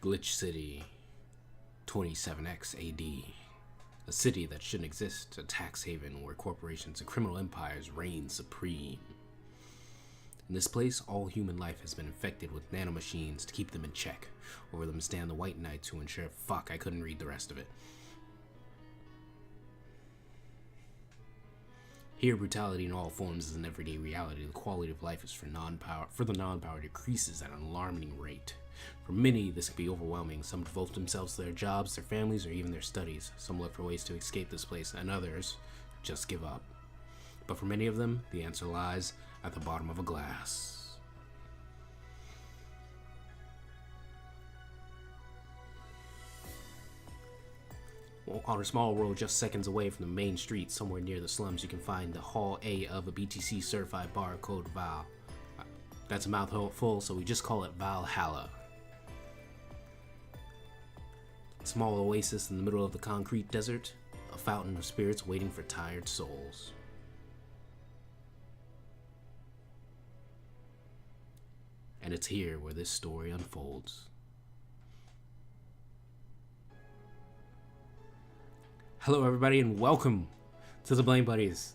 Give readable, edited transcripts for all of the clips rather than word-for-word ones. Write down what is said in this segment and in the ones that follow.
Glitch City, 27X AD. A city that shouldn't exist, a tax haven where corporations and criminal empires reign supreme. In this place, all human life has been infected with nanomachines to keep them in check. Over them stand the White Knights who ensure— fuck, I couldn't read the rest of it. Here, brutality in all forms is an everyday reality. The quality of life is for the non-power decreases at an alarming rate. For many, this can be overwhelming. Some devote themselves to their jobs, their families, or even their studies. Some look for ways to escape this place, and others just give up. But for many of them, the answer lies at the bottom of a glass. On a small road just seconds away from the main street, somewhere near the slums, you can find the Hall A of a BTC certified bar called Val. That's a mouthful, so we just call it Valhalla. A small oasis in the middle of the concrete desert, a fountain of spirits waiting for tired souls. And it's here where this story unfolds. Hello everybody and welcome to the Blame Buddies.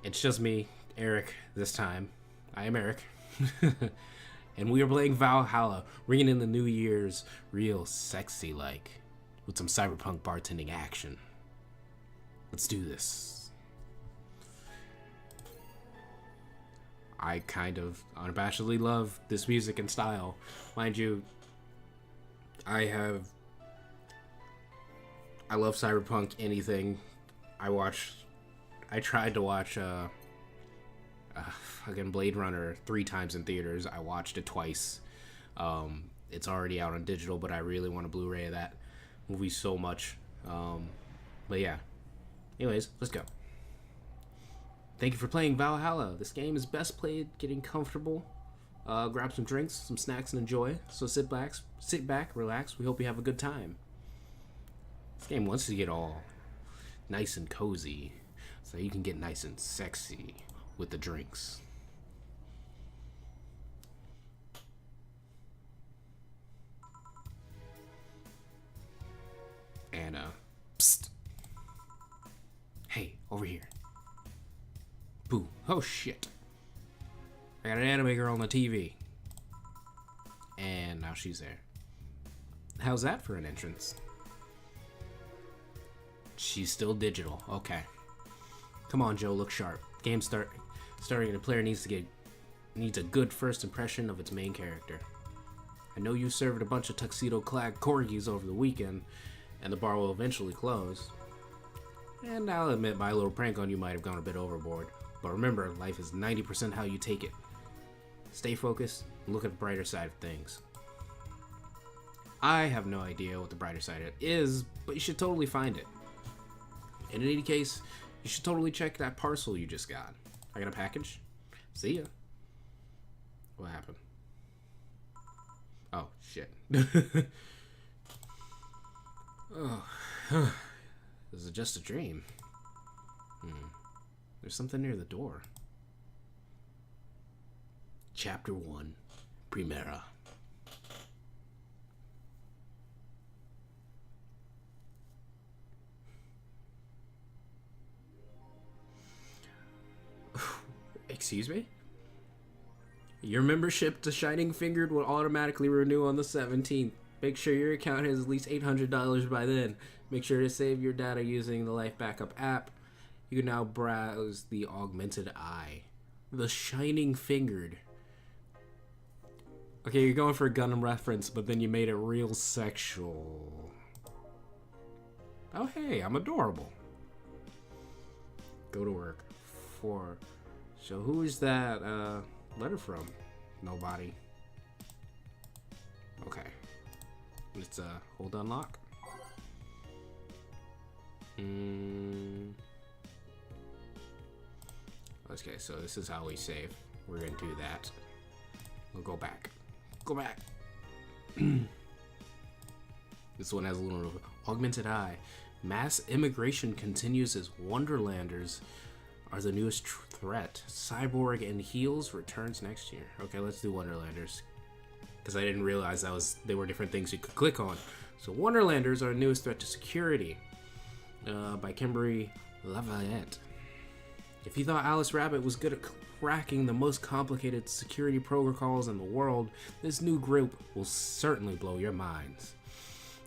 It's just me, Eric, this time. I am Eric. And we are playing Valhalla, ringing in the New Year's real sexy like, with some cyberpunk bartending action. Let's do this. I kind of unabashedly love this music and style. Mind you, I love cyberpunk anything. I tried to watch fucking Blade Runner 3 times in theaters. I watched it twice. It's already out on digital, but I really want a Blu-ray of that movie so much. But yeah. Anyways, let's go. Thank you for playing Valhalla. This game is best played getting comfortable. Grab some drinks, some snacks, and enjoy. So sit back, relax. We hope you have a good time. This game wants to get all nice and cozy, so you can get nice and sexy with the drinks. And, psst. Hey, over here. Boo. Oh, shit. I got an anime girl on the TV. And now she's there. How's that for an entrance? She's still digital. Okay. Come on, Joe. Look sharp. Game starting. The player needs a good first impression of its main character. I know you served a bunch of tuxedo-clad corgis over the weekend, and the bar will eventually close. And I'll admit my little prank on you might have gone a bit overboard. But remember, life is 90% how you take it. Stay focused and look at the brighter side of things. I have no idea what the brighter side is, but you should totally find it. And in any case, you should totally check that parcel you just got. I got a package. See ya. What happened? Oh, shit. Oh. This is just a dream. There's something near the door. Chapter 1. Primera. Excuse me? Your membership to Shining Fingered will automatically renew on the 17th. Make sure your account has at least $800 by then. Make sure to save your data using the Life Backup app. You can now browse the Augmented Eye. The Shining Fingered. Okay, you're going for a Gundam reference, but then you made it real sexual. Oh, hey, I'm adorable. Go to work. So who is that letter from? Nobody. Okay. Let's hold unlock. Okay, so this is how we save. We're gonna do that. We'll go back. Go back. This one has a little Augmented Eye. Mass immigration continues as Wonderlanders are the newest threat. Cyborg and Heels returns next year. Okay, let's do Wonderlanders. because I didn't realize they were different things you could click on. So Wonderlanders are our newest threat to security, by Kimberly Lafayette. If you thought Alice Rabbit was good at cracking the most complicated security protocols in the world, this new group will certainly blow your minds.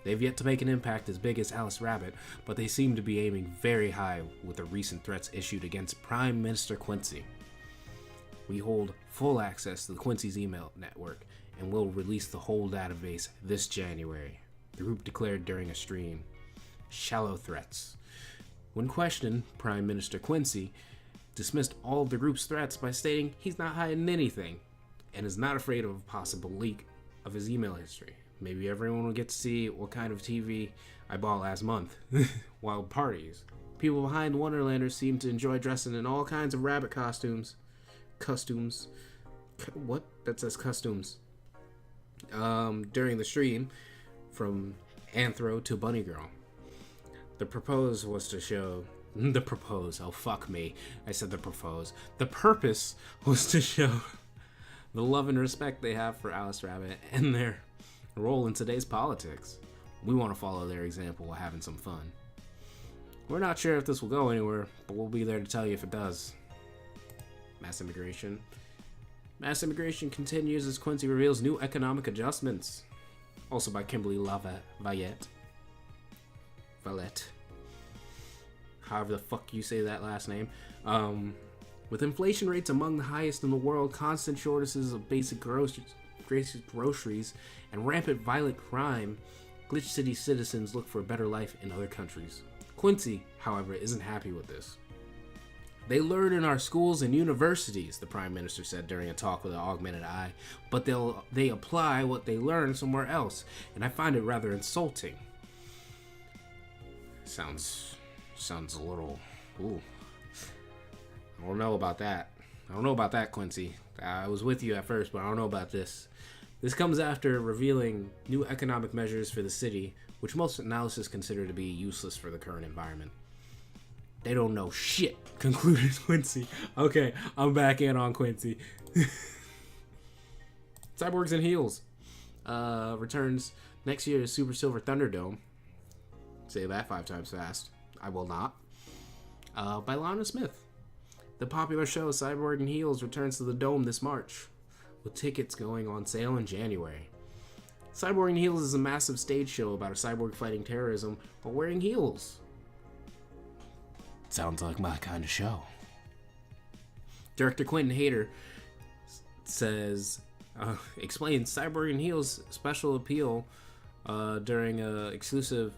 They've yet to make an impact as big as Alice Rabbit, but they seem to be aiming very high with the recent threats issued against Prime Minister Quincy. We hold full access to the Quincy's email network and will release the whole database this January, the group declared during a stream. Shallow threats. When questioned, Prime Minister Quincy dismissed all of the group's threats by stating he's not hiding anything and is not afraid of a possible leak of his email history. Maybe everyone will get to see what kind of TV I bought last month. Wild parties. People behind Wonderlanders seem to enjoy dressing in all kinds of rabbit costumes. What? That says costumes. During the stream, from Anthro to Bunny Girl. The purpose was to show... Oh, fuck me. I said the propose. The purpose was to show the love and respect they have for Alice Rabbit and their role in today's politics. We want to follow their example while having some fun. We're not sure if this will go anywhere, but we'll be there to tell you if it does. Mass immigration. Mass immigration continues as Quincy reveals new economic adjustments. Also by Kimberly Lafayette. However the fuck you say that last name. With inflation rates among the highest in the world, constant shortages of basic groceries, and rampant violent crime, Glitch City citizens look for a better life in other countries. Quincy, however, isn't happy with this. They learn in our schools and universities, the Prime Minister said during a talk with the Augmented Eye, but they apply what they learn somewhere else, and I find it rather insulting. Sounds a little... Ooh. I don't know about that, Quincy. I was with you at first, but I don't know about this. This comes after revealing new economic measures for the city, which most analysts consider to be useless for the current environment. They don't know shit, concluded Quincy. Okay, I'm back in on Quincy. Cyborgs and Heels returns next year to Super Silver Thunderdome. Say that 5 times fast. I will not. By Lana Smith. The popular show Cyborg and Heels returns to the Dome this March, with tickets going on sale in January. Cyborg and Heels is a massive stage show about a cyborg fighting terrorism while wearing heels. Sounds like my kind of show. Director Quentin Hayter explains Cyborg and Heels' special appeal during an exclusive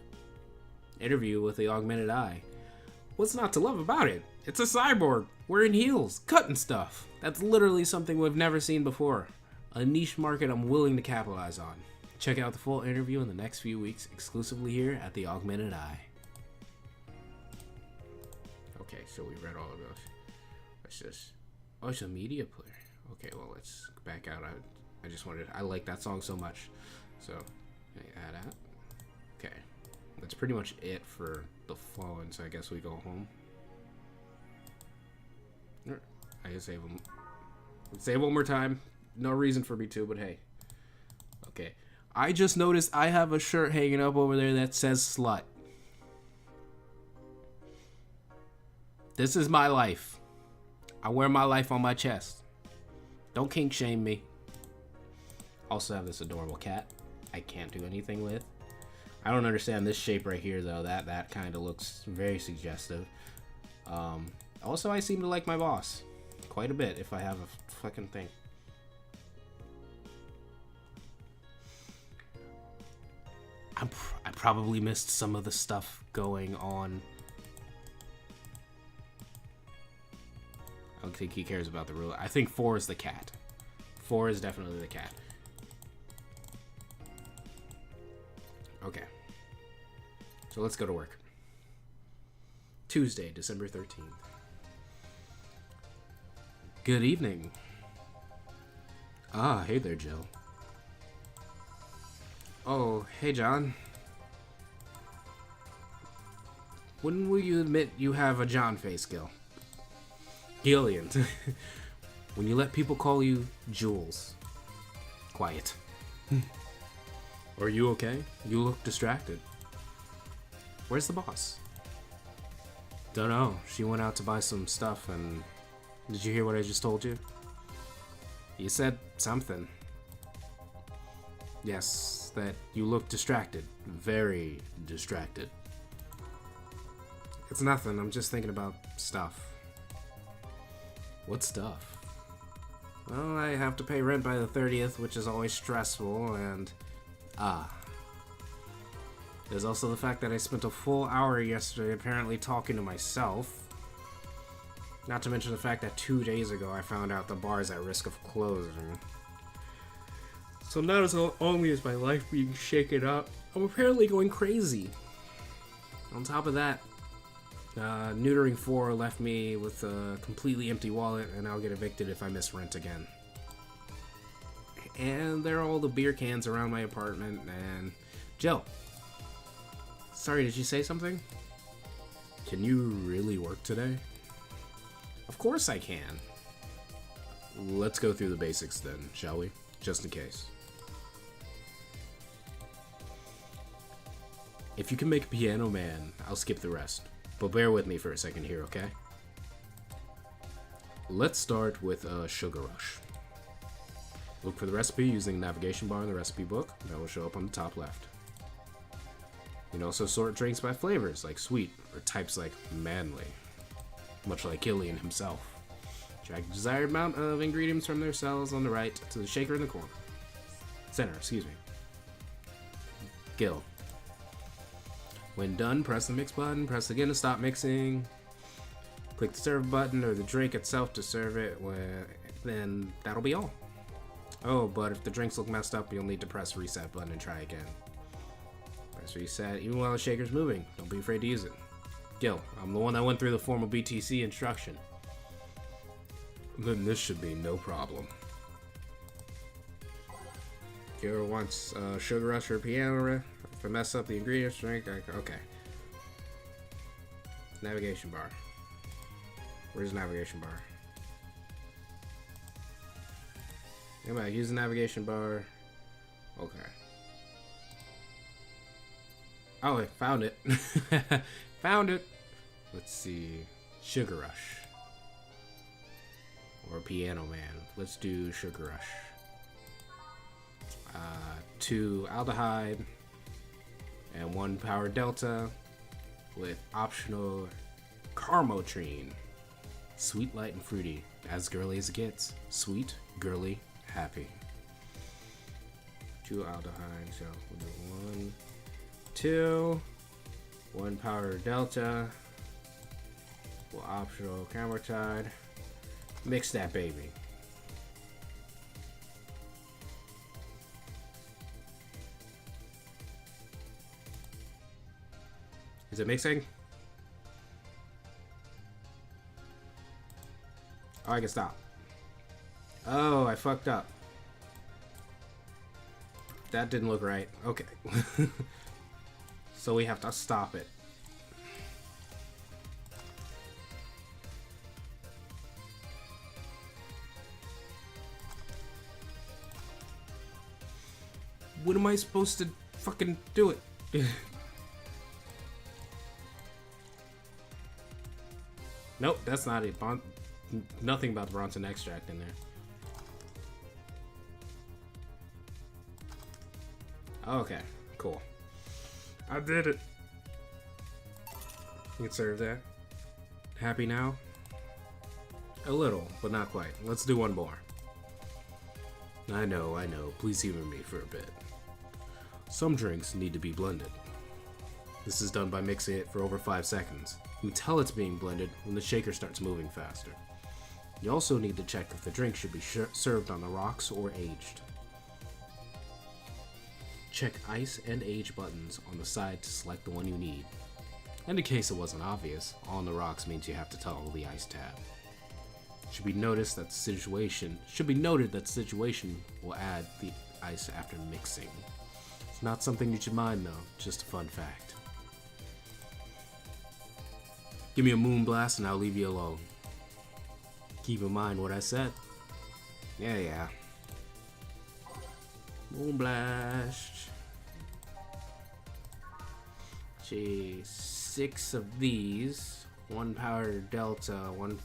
interview with the Augmented Eye. What's not to love about it? It's a cyborg wearing heels, cutting stuff. That's literally something we've never seen before. A niche market I'm willing to capitalize on. Check out the full interview in the next few weeks, exclusively here at the Augmented Eye. Okay, so we read all of those. Let's just... Oh, it's a media player. Okay, well, let's back out. I like that song so much. So, add that. Okay. That's pretty much it for the phone, so I guess we go home. I can save them. Save one more time. No reason for me to, but hey. Okay. I just noticed I have a shirt hanging up over there that says slut. This is my life. I wear my life on my chest. Don't kink shame me. Also have this adorable cat I can't do anything with. I don't understand this shape right here though. That kind of looks very suggestive. Also, I seem to like my boss quite a bit if I have a fucking thing. I probably missed some of the stuff going on. I don't think he cares about the rule. I think 4 is the cat. 4 is definitely the cat. Okay. So let's go to work. Tuesday, December 13th. Good evening. Ah, hey there, Jill. Oh, hey, John. When will you admit you have a John face, Gil? Gillian. When you let people call you Jules. Quiet. Are you okay? You look distracted. Where's the boss? Don't know. She went out to buy some stuff and... Did you hear what I just told you? You said something. Yes, that you look distracted. Very distracted. It's nothing. I'm just thinking about stuff. What stuff? Well, I have to pay rent by the 30th, which is always stressful, and... There's also the fact that I spent a full hour yesterday apparently talking to myself. Not to mention the fact that 2 days ago I found out the bar is at risk of closing. So not as only is my life being shaken up, I'm apparently going crazy. On top of that, Neutering 4 left me with a completely empty wallet, and I'll get evicted if I miss rent again. And there are all the beer cans around my apartment, and... Joe! Sorry, did you say something? Can you really work today? Of course I can. Let's go through the basics then, shall we? Just in case. If you can make Piano Man, I'll skip the rest. But bear with me for a second here, okay? Let's start with a Sugar Rush. Look for the recipe using the navigation bar in the recipe book. That will show up on the top left. You can also sort drinks by flavors, like sweet, or types like manly. Much like Killian himself. Drag the desired amount of ingredients from their cells on the right to the shaker in the corner. Center, excuse me. Gil. When done, press the mix button, press again to stop mixing. Click the serve button or the drink itself to serve it, then that'll be all. Oh, but if the drinks look messed up, you'll need to press reset button and try again. Press reset even while the shaker's moving. Don't be afraid to use it. Gil, I'm the one that went through the formal BTC instruction. Then this should be no problem. Gil wants Sugar Rush or Piano. If I mess up the ingredients, drink, okay. Navigation bar. Where's the navigation bar? Come on, use the navigation bar. Okay. Oh, I found it. Found it. Let's see. Sugar Rush. Or Piano Man. Let's do Sugar Rush. 2 aldehyde. And 1 power delta. With optional Carmotrine. Sweet, light, and fruity. As girly as it gets. Sweet, girly, happy. 2 aldehyde. So we'll do 1, 2. 1 power delta. Well, optional Carmotide. Mix that baby. Is it mixing? Oh, I can stop. Oh, I fucked up. That didn't look right. Okay. So we have to stop it. What am I supposed to fucking do it? Nope, that's not it. Nothing about the Bronson extract in there. Okay, cool. I did it. You can serve that. Happy now? A little, but not quite. Let's do one more. I know. Please humor me for a bit. Some drinks need to be blended. This is done by mixing it for over 5 seconds. You tell it's being blended when the shaker starts moving faster. You also need to check if the drink should be served on the rocks or aged. Check ice and age buttons on the side to select the one you need. And in case it wasn't obvious, on the rocks means you have to toggle the ice tab. Should be noted that the situation will add the ice after mixing. It's not something you should mind though, just a fun fact. Give me a moon blast and I'll leave you alone. Keep in mind what I said. Yeah. Moonblast. Gee, 6 of these. 1 Power Delta, 1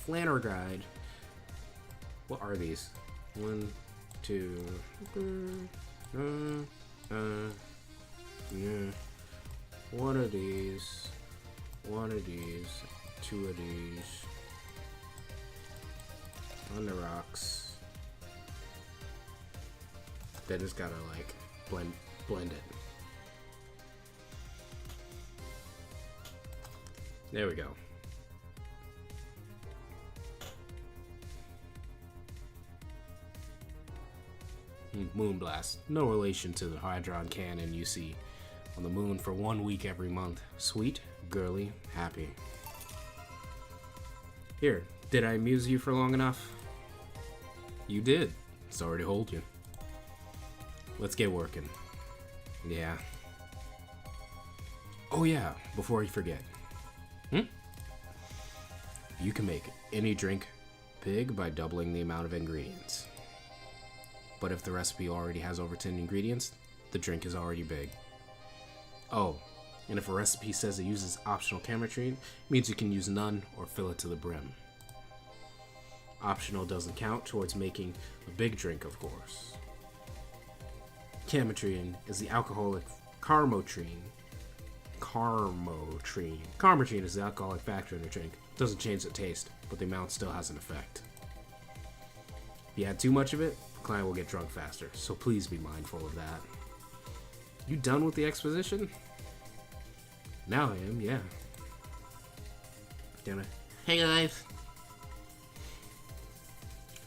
Flanner Guide. What are these? 1, 2. Yeah. 1 of these. 1 of these. 2 of these. On the rocks. Then just gotta like blend it. There we go. Moonblast. No relation to the Hydron cannon you see on the moon for 1 week every month. Sweet, girly, happy. Here, did I amuse you for long enough? You did. Sorry to hold you. Let's get working. Yeah. Oh yeah, before I forget. You can make any drink big by doubling the amount of ingredients. But if the recipe already has over 10 ingredients, the drink is already big. Oh, and if a recipe says it uses optional chemistry, it means you can use none or fill it to the brim. Optional doesn't count towards making a big drink, of course. Cametrine is the alcoholic carmotrine. Carmotrine is the alcoholic factor in the drink. It doesn't change the taste, but the amount still has an effect. If you add too much of it, the client will get drunk faster, so please be mindful of that. You done with the exposition? Now I am, yeah. Damn it. Hey guys!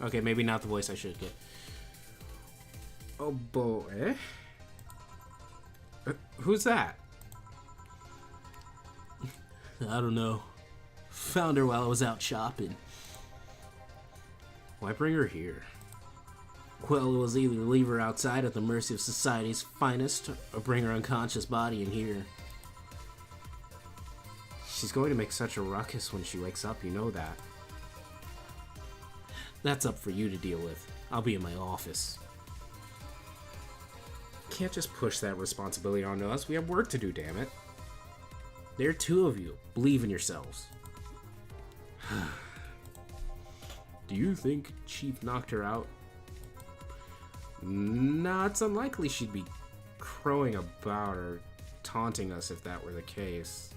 Okay, maybe not the voice I should get. Oh boy. Who's that? I don't know. Found her while I was out shopping. Why bring her here? Well, it was either leave her outside at the mercy of society's finest or bring her unconscious body in here. She's going to make such a ruckus when she wakes up, you know that. That's up for you to deal with. I'll be in my office. Can't just push that responsibility onto us. We have work to do, damn it. There are 2 of you. Believe in yourselves. Do you think Chief knocked her out? Nah, it's unlikely she'd be crowing about or taunting us if that were the case.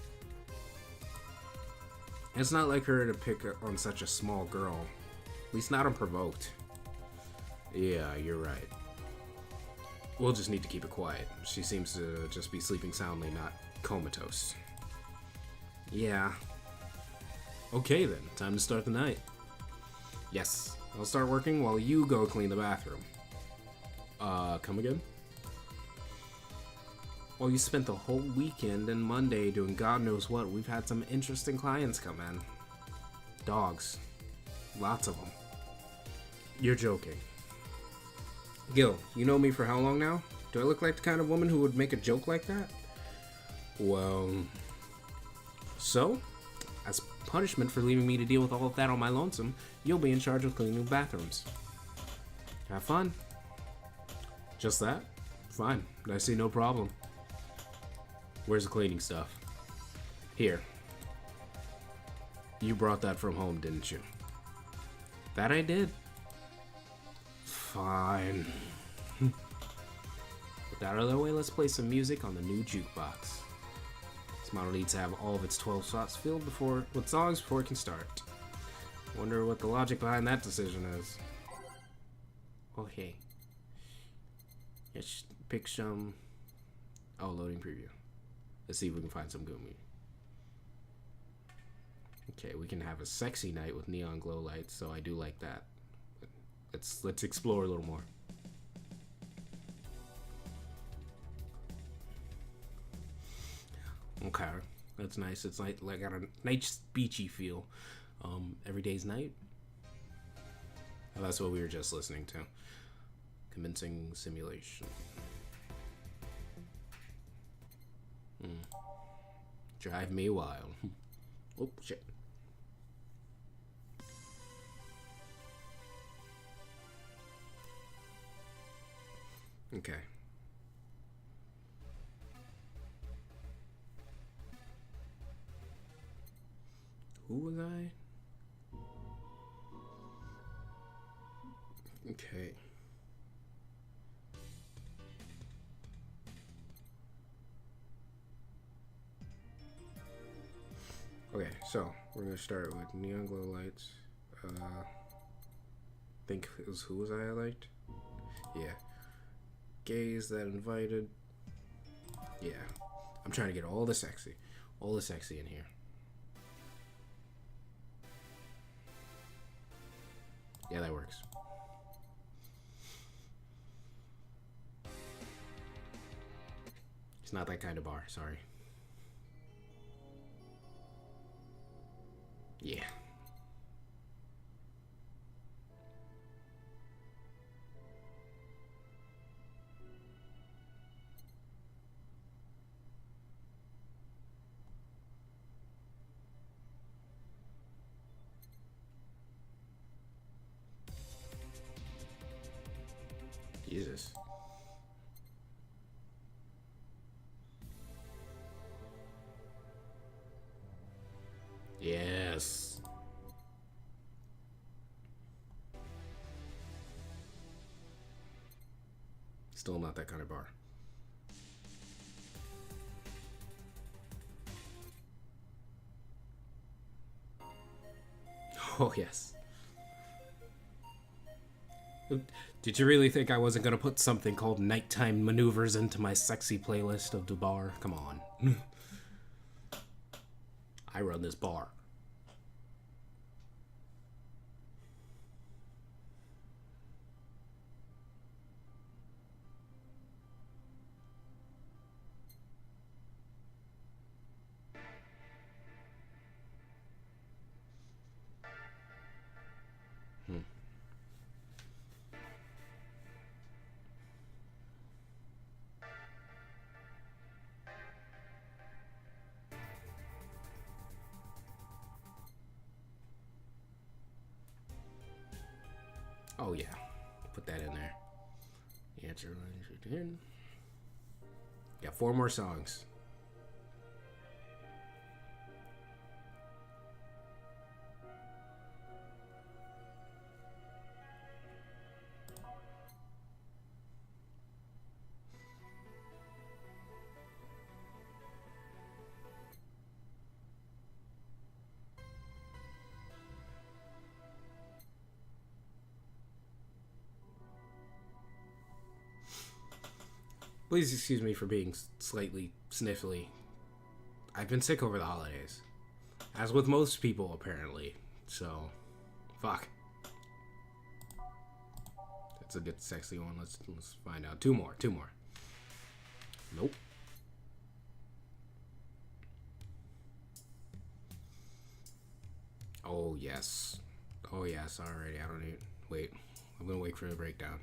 It's not like her to pick on such a small girl. At least not unprovoked. Yeah, you're right. We'll just need to keep it quiet. She seems to just be sleeping soundly, not comatose. Yeah. Okay then, time to start the night. Yes, I'll start working while you go clean the bathroom. Come again? Well, you spent the whole weekend and Monday doing God knows what. We've had some interesting clients come in. Dogs. Lots of them. You're joking. Gil, you know me for how long now? Do I look like the kind of woman who would make a joke like that? Well... So, as punishment for leaving me to deal with all of that on my lonesome, you'll be in charge of cleaning the bathrooms. Have fun. Just that? Fine. I see no problem. Where's the cleaning stuff? Here. You brought that from home, didn't you? That I did. Fine. With that out of the way, let's play some music on the new jukebox. This model needs to have all of its 12 slots filled with songs before it can start. Wonder what the logic behind that decision is. Okay. Let's pick some... Oh, loading preview. Let's see if we can find some Gumi. Okay, we can have a sexy night with neon glow lights, so I do like that. Let's explore a little more. Okay, that's nice. It's like got a nice beachy feel. Every day's night. Oh, that's what we were just listening to. Commencing simulation. Drive me wild. Oh shit. Okay. Who was I? Okay. Okay, so we're gonna start with neon glow lights. Think it was who was I liked? Yeah. Gays that invited. Yeah. I'm trying to get all the sexy in here. Yeah, that works. It's not that kind of bar, sorry. Yeah. Jesus. Yes. Still not that kind of bar. Oh, yes. Did you really think I wasn't going to put something called Nighttime Maneuvers into my sexy playlist of the bar? Come on. I run this bar. Oh, yeah. Put that in there. Answer line in. Got 4 more songs. Please excuse me for being slightly sniffly. I've been sick over the holidays. As with most people, apparently. So, fuck. That's a good sexy one. Let's find out. 2 more. Nope. Oh, yes. Oh, yes. Alrighty. I don't need... Wait. I'm gonna wait for the breakdown.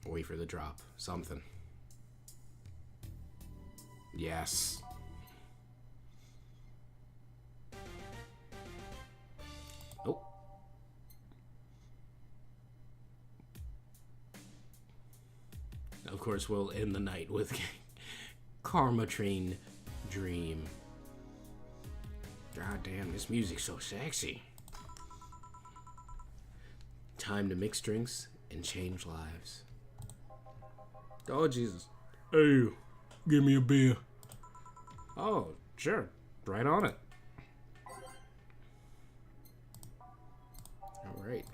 Wait for the drop. Something. Yes. Nope. Of course, we'll end the night with Karma Train Dream. God damn, this music's so sexy. Time to mix drinks and change lives. Oh, Jesus. Hey, give me a beer. Oh, sure. Right on it. All right.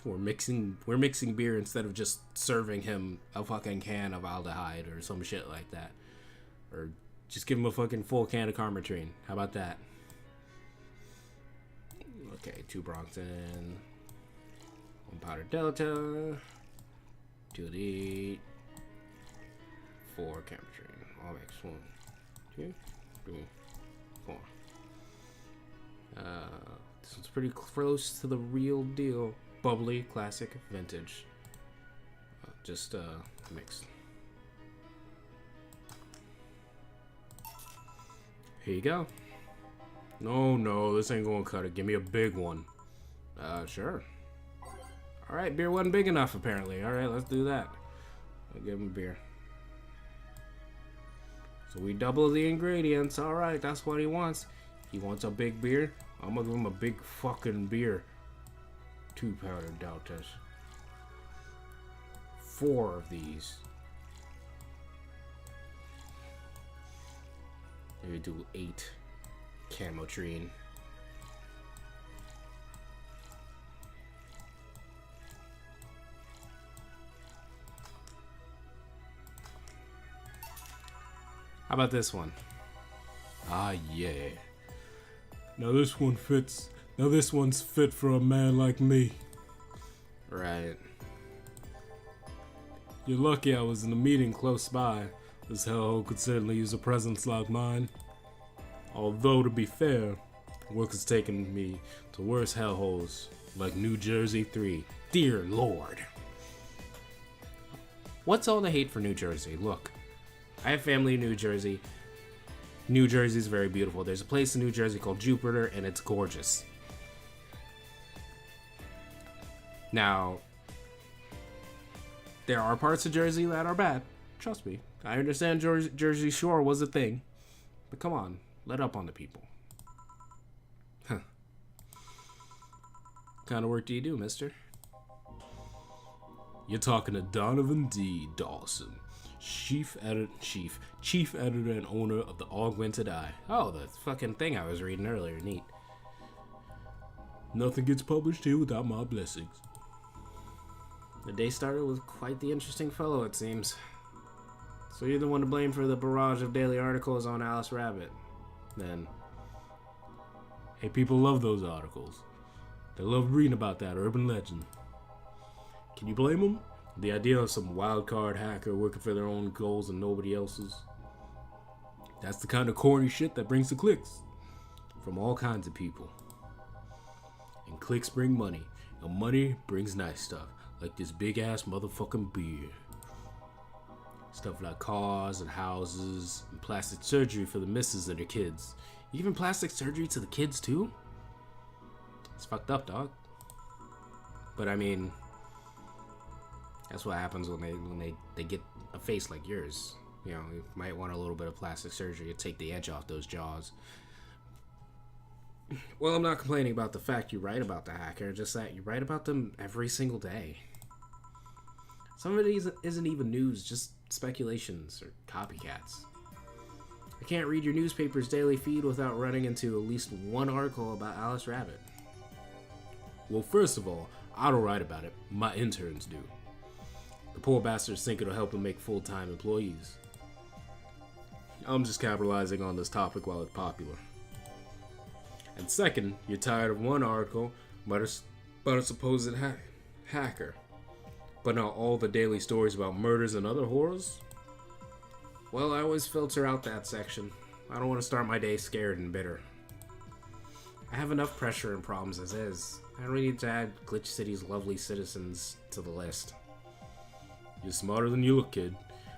We're mixing beer instead of just serving him a fucking can of aldehyde or some shit like that. Or just give him a fucking full can of Carmatrine. How about that? Okay, 2 Bronxton, 1 Powder Delta, 2 Elite, 4 Carmatrine. All mix 1, 2, 3, 4. This one's pretty close to the real deal. Bubbly, classic, vintage. Just mixed. Here you go. No, this ain't gonna cut it. Give me a big one. Sure. Alright, beer wasn't big enough apparently. Alright, let's do that. I give him a beer. So we double the ingredients. Alright, that's what he wants. He wants a big beer. I'm gonna give him a big fucking beer. 2 powdered Deltas. 4 of these. Maybe do 8 Camotrine. How about this one? Ah, yeah. Now this one fits. Now this one's fit for a man like me. Right. You're lucky I was in a meeting close by. This hellhole could certainly use a presence like mine. Although, to be fair, work has taken me to worse hellholes, like New Jersey 3. Dear Lord. What's all the hate for New Jersey? Look, I have family in New Jersey. New Jersey's very beautiful. There's a place in New Jersey called Jupiter, and it's gorgeous. Now, there are parts of Jersey that are bad. Trust me. I understand Jersey Shore was a thing. But come on, let up on the people. Huh. What kind of work do you do, mister? You're talking to Donovan D. Dawson, chief editor and owner of the Augmented Eye. Oh, the fucking thing I was reading earlier. Neat. Nothing gets published here without my blessings. The day starter was quite the interesting fellow, it seems. So you're the one to blame for the barrage of daily articles on Alice Rabbit, then. Hey, people love those articles. They love reading about that urban legend. Can you blame them? The idea of some wildcard hacker working for their own goals and nobody else's. That's the kind of corny shit that brings the clicks. From all kinds of people. And clicks bring money. And money brings nice stuff. Like this big ass motherfucking beer. Stuff like cars and houses and plastic surgery for the missus and her kids. Even plastic surgery to the kids too? It's fucked up, dog. But I mean, that's what happens when they get a face like yours. You know, you might want a little bit of plastic surgery to take the edge off those jaws. Well, I'm not complaining about the fact you write about the hacker, just that you write about them every single day. Some of it isn't even news, just speculations or copycats. I can't read your newspaper's daily feed without running into at least one article about Alice Rabbit. Well, first of all, I don't write about it. My interns do. The poor bastards think it'll help them make full-time employees. I'm just capitalizing on this topic while it's popular. And second, you're tired of one article about a supposed hacker, but not all the daily stories about murders and other horrors? Well, I always filter out that section. I don't want to start my day scared and bitter. I have enough pressure and problems as is. I don't need to add Glitch City's lovely citizens to the list. You're smarter than you look, kid.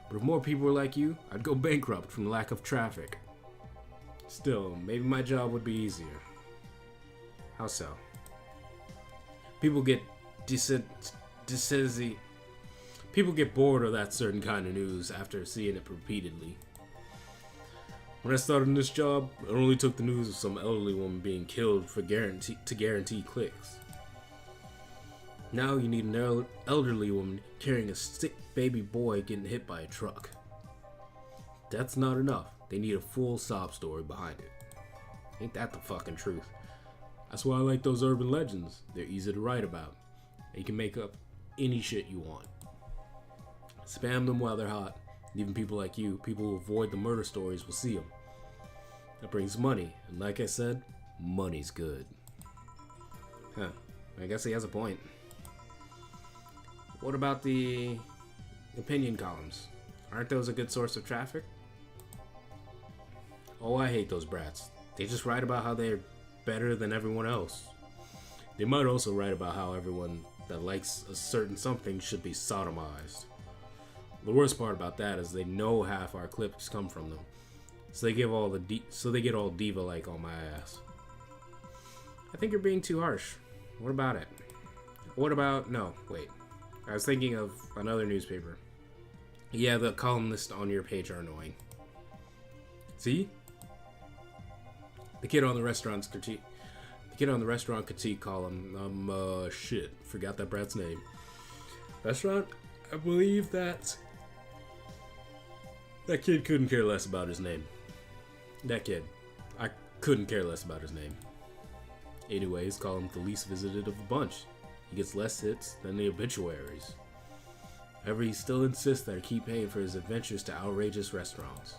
But if more people were like you, I'd go bankrupt from lack of traffic. Still, maybe my job would be easier. How so? People get people get bored of that certain kind of news after seeing it repeatedly. When I started in this job, it only took the news of some elderly woman being killed to guarantee clicks. Now you need an elderly woman carrying a sick baby boy getting hit by a truck. That's not enough. They need a full sob story behind it. Ain't that the fucking truth? That's why I like those urban legends. They're easy to write about. You can make up any shit you want. Spam them while they're hot. Even people like you, people who avoid the murder stories, will see them. That brings money, and like I said, money's good. Huh, I guess he has a point. What about the opinion columns? Aren't those a good source of traffic? Oh, I hate those brats. They just write about how they're better than everyone else. They might also write about how everyone that likes a certain something should be sodomized. The worst part about that is they know half our clips come from them, so they get all diva-like on my ass. I think you're being too harsh. What about it? No, wait. I was thinking of another newspaper. Yeah, the columnists on your page are annoying. See? The kid on the restaurant critique column. Shit. Forgot that brat's name. Restaurant? I believe that kid couldn't care less about his name. That kid. I couldn't care less about his name. Anyways, call him the least visited of the bunch. He gets less hits than the obituaries. However, he still insists that I keep paying for his adventures to outrageous restaurants.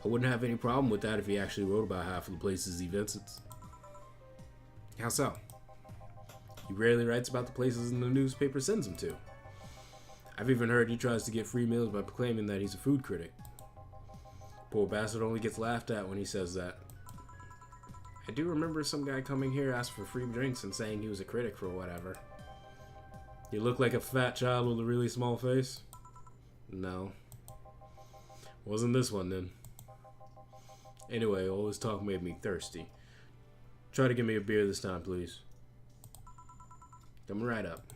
I wouldn't have any problem with that if he actually wrote about half of the places he visits. How so? He rarely writes about the places the newspaper sends him to. I've even heard he tries to get free meals by proclaiming that he's a food critic. Poor bastard only gets laughed at when he says that. I do remember some guy coming here asked for free drinks and saying he was a critic for whatever. You look like a fat child with a really small face? No. Wasn't this one then. Anyway, all this talk made me thirsty. Try to give me a beer this time, please. Coming right up.